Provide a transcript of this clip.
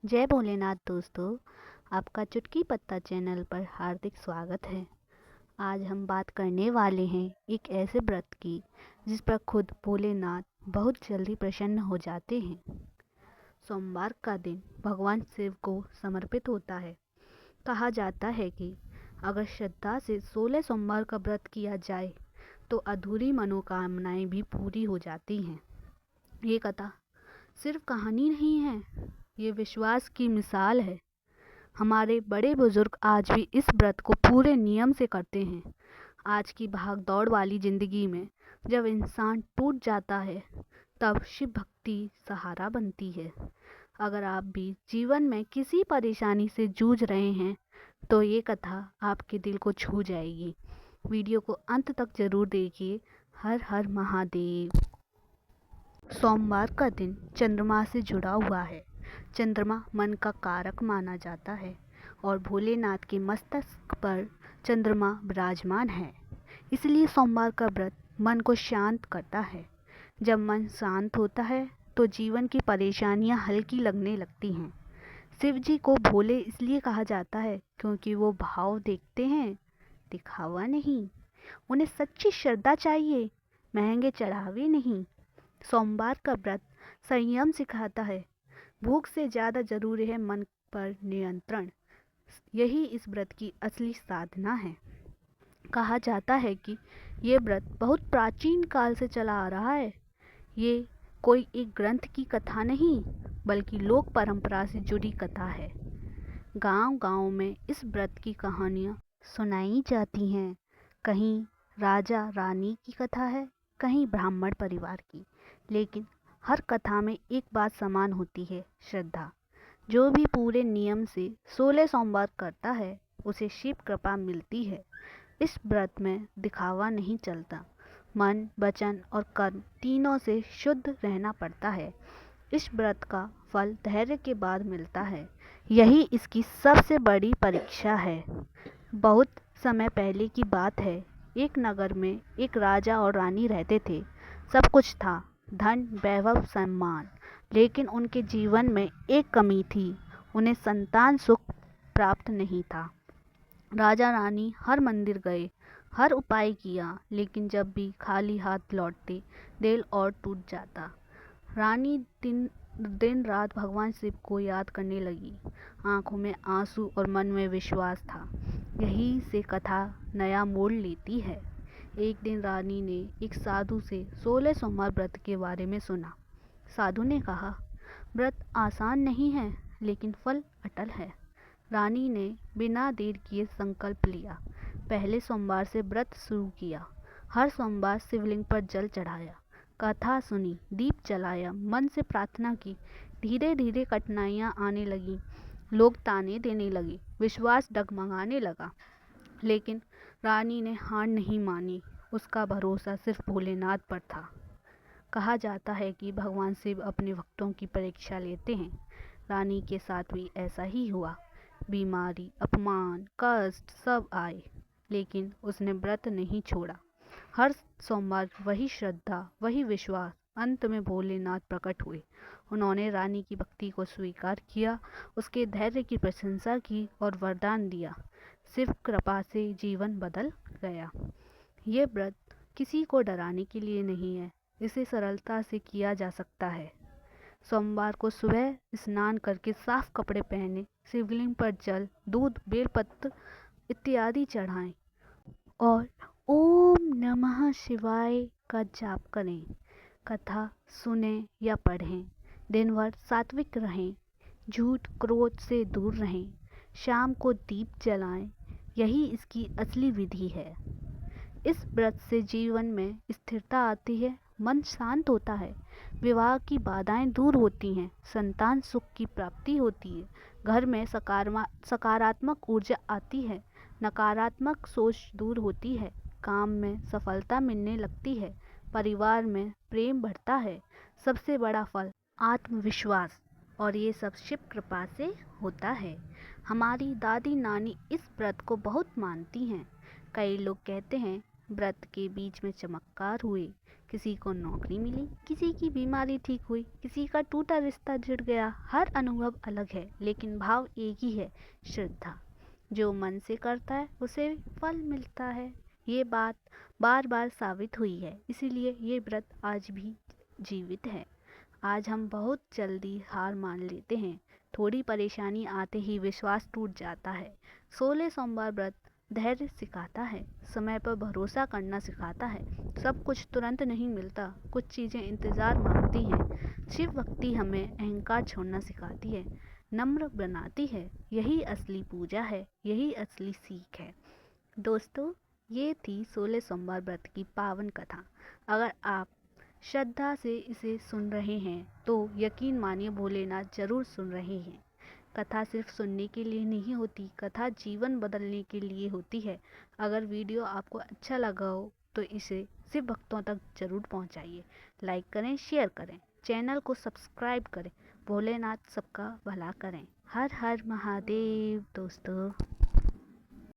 जय भोलेनाथ दोस्तों। आपका चुटकी पत्ता चैनल पर हार्दिक स्वागत है। आज हम बात करने वाले हैं एक ऐसे व्रत की जिस पर खुद भोलेनाथ बहुत जल्दी प्रसन्न हो जाते हैं। सोमवार का दिन भगवान शिव को समर्पित होता है। कहा जाता है कि अगर श्रद्धा से 16 सोमवार का व्रत किया जाए तो अधूरी मनोकामनाएं भी पूरी हो जाती हैं। ये कथा सिर्फ कहानी नहीं है, ये विश्वास की मिसाल है। हमारे बड़े बुजुर्ग आज भी इस व्रत को पूरे नियम से करते हैं। आज की भाग दौड़ वाली जिंदगी में जब इंसान टूट जाता है तब शिव भक्ति सहारा बनती है। अगर आप भी जीवन में किसी परेशानी से जूझ रहे हैं तो ये कथा आपके दिल को छू जाएगी। वीडियो को अंत तक जरूर देखिए। हर हर महादेव। सोमवार का दिन चंद्रमा से जुड़ा हुआ है। चंद्रमा मन का कारक माना जाता है और भोलेनाथ के मस्तक पर चंद्रमा विराजमान है। इसलिए सोमवार का व्रत मन को शांत करता है। जब मन शांत होता है तो जीवन की परेशानियां हल्की लगने लगती हैं। शिव जी को भोले इसलिए कहा जाता है क्योंकि वो भाव देखते हैं, दिखावा नहीं। उन्हें सच्ची श्रद्धा चाहिए, महंगे चढ़ावे नहीं। सोमवार का व्रत संयम सिखाता है। भूख से ज़्यादा जरूरी है मन पर नियंत्रण। यही इस व्रत की असली साधना है। कहा जाता है कि ये व्रत बहुत प्राचीन काल से चला आ रहा है। ये कोई एक ग्रंथ की कथा नहीं बल्कि लोक परंपरा से जुड़ी कथा है। गांव-गांव में इस व्रत की कहानियाँ सुनाई जाती हैं। कहीं राजा रानी की कथा है, कहीं ब्राह्मण परिवार की, लेकिन हर कथा में एक बात समान होती है, श्रद्धा। जो भी पूरे नियम से 16 सोमवार करता है उसे शिव कृपा मिलती है। इस व्रत में दिखावा नहीं चलता। मन, वचन और कर्म तीनों से शुद्ध रहना पड़ता है। इस व्रत का फल धैर्य के बाद मिलता है। यही इसकी सबसे बड़ी परीक्षा है। बहुत समय पहले की बात है। एक नगर में एक राजा और रानी रहते थे। सब कुछ था, धन, वैभव, सम्मान, लेकिन उनके जीवन में एक कमी थी। उन्हें संतान सुख प्राप्त नहीं था। राजा रानी हर मंदिर गए, हर उपाय किया, लेकिन जब भी खाली हाथ लौटते दिल और टूट जाता। रानी दिन दिन रात भगवान शिव को याद करने लगी। आंखों में आंसू और मन में विश्वास था। यही से कथा नया मोड़ लेती है। एक दिन रानी ने एक साधु से 16 सोमवार व्रत के बारे में सुना। साधु ने कहा, व्रत आसान नहीं है लेकिन फल अटल है। रानी ने बिना देर किए संकल्प लिया। पहले सोमवार से व्रत शुरू किया। हर सोमवार शिवलिंग पर जल चढ़ाया, कथा सुनी, दीप जलाया, मन से प्रार्थना की। धीरे धीरे कठिनाइयाँ आने लगी। लोग ताने देने लगे, विश्वास डगमगाने लगा, लेकिन रानी ने हार नहीं मानी। उसका भरोसा सिर्फ भोलेनाथ पर था। कहा जाता है कि भगवान शिव अपने भक्तों की परीक्षा लेते हैं। रानी के साथ भी ऐसा ही हुआ। बीमारी, अपमान, कष्ट सब आए, लेकिन उसने व्रत नहीं छोड़ा। हर सोमवार वही श्रद्धा, वही विश्वास। अंत में भोलेनाथ प्रकट हुए। उन्होंने रानी की भक्ति को स्वीकार किया, उसके धैर्य की प्रशंसा की और वरदान दिया। सिर्फ कृपा से जीवन बदल गया। ये व्रत किसी को डराने के लिए नहीं है, इसे सरलता से किया जा सकता है। सोमवार को सुबह स्नान करके साफ कपड़े पहने, शिवलिंग पर जल, दूध, बेलपत्र इत्यादि चढ़ाएं और ओम नमः शिवाय का जाप करें। कथा सुने या पढ़ें। दिन भर सात्विक रहें, झूठ क्रोध से दूर रहें, शाम को दीप जलाएं। यही इसकी असली विधि है। इस व्रत से जीवन में स्थिरता आती है, मन शांत होता है, विवाह की बाधाएं दूर होती हैं, संतान सुख की प्राप्ति होती है, घर में सकारात्मक ऊर्जा आती है, नकारात्मक सोच दूर होती है, काम में सफलता मिलने लगती है, परिवार में प्रेम बढ़ता है। सबसे बड़ा फल आत्मविश्वास, और ये सब शिव कृपा से होता है। हमारी दादी नानी इस व्रत को बहुत मानती हैं। कई लोग कहते हैं व्रत के बीच में चमत्कार हुए, किसी को नौकरी मिली, किसी की बीमारी ठीक हुई, किसी का टूटा रिश्ता जुड़ गया। हर अनुभव अलग है लेकिन भाव एक ही है, श्रद्धा। जो मन से करता है उसे फल मिलता है। ये बात बार बार साबित हुई है, इसीलिए ये व्रत आज भी जीवित है। आज हम बहुत जल्दी हार मान लेते हैं, थोड़ी परेशानी आते ही विश्वास टूट जाता है। 16 सोमवार व्रत धैर्य सिखाता है, समय पर भरोसा करना सिखाता है। सब कुछ तुरंत नहीं मिलता, कुछ चीज़ें इंतज़ार मांगती हैं। शिव भक्ति हमें अहंकार छोड़ना सिखाती है, नम्र बनाती है। यही असली पूजा है, यही असली सीख है। दोस्तों, ये थी 16 सोमवार व्रत की पावन कथा। अगर आप श्रद्धा से इसे सुन रहे हैं तो यकीन मानिए भोलेनाथ जरूर सुन रहे हैं। कथा सिर्फ सुनने के लिए नहीं होती, कथा जीवन बदलने के लिए होती है। अगर वीडियो आपको अच्छा लगा हो तो इसे सिर्फ भक्तों तक जरूर पहुंचाइए। लाइक करें, शेयर करें, चैनल को सब्सक्राइब करें। भोलेनाथ सबका भला करें। हर हर महादेव दोस्तों।